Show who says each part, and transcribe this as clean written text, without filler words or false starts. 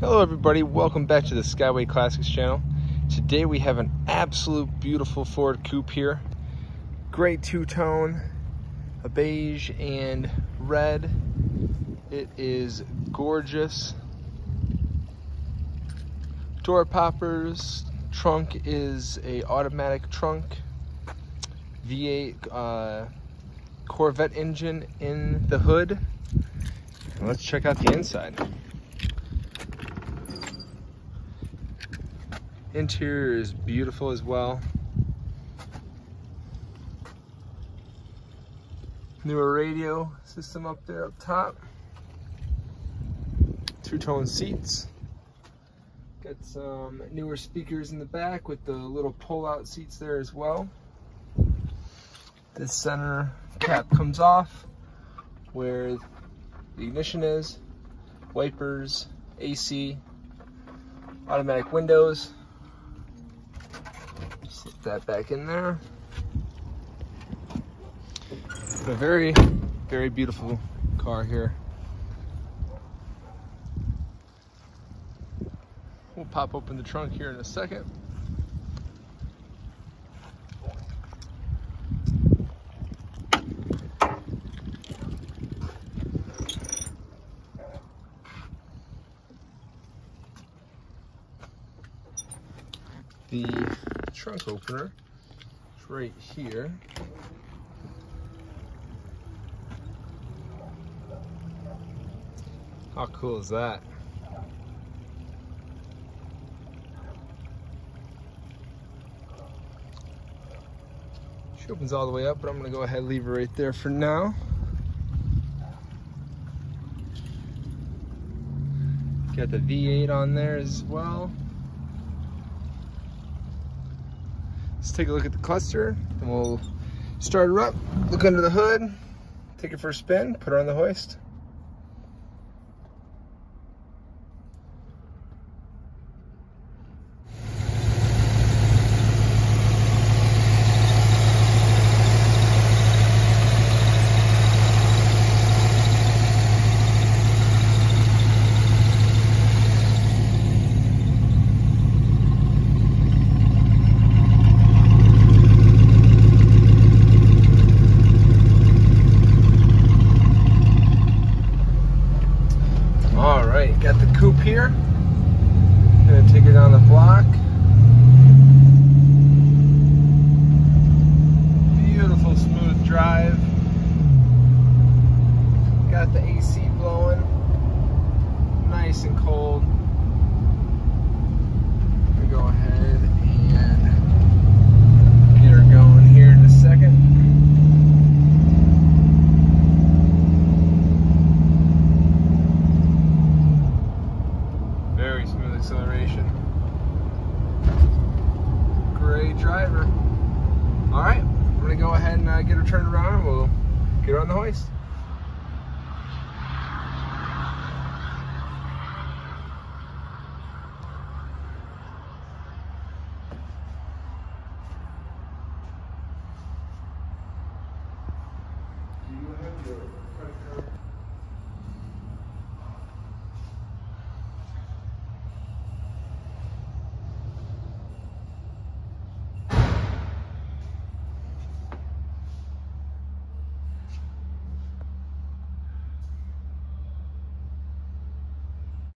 Speaker 1: Hello everybody, welcome back to the Skyway Classics channel. Today we have an absolute beautiful Ford Coupe here. Great two-tone, a beige and red. It is gorgeous. Door poppers, trunk is a automatic trunk. V8 Corvette engine in the hood. Let's check out the inside. Interior is beautiful as well. Newer radio system up there up top. Two-tone seats. Got some newer speakers in the back with the little pull-out seats there as well. This center cap comes off where the ignition is, wipers, AC, automatic windows. Sit that back in there. A very, very beautiful car here. We'll pop open the trunk here in a second. The trunk opener is right here. How cool is that? She opens all the way up, but I'm gonna go ahead and leave her right there for now. Got the V8 on there as well. Let's take a look at the cluster, and we'll start her up, look under the hood, take it for a spin, put her on the hoist. Got the Coupe here. Gonna take her down the block. Beautiful smooth drive. Got the AC blowing. Nice and cold. Gonna go ahead and get her going here in a second. Very smooth acceleration. Great driver. All right, I'm gonna go ahead and get her turned around and we'll get her on the hoist.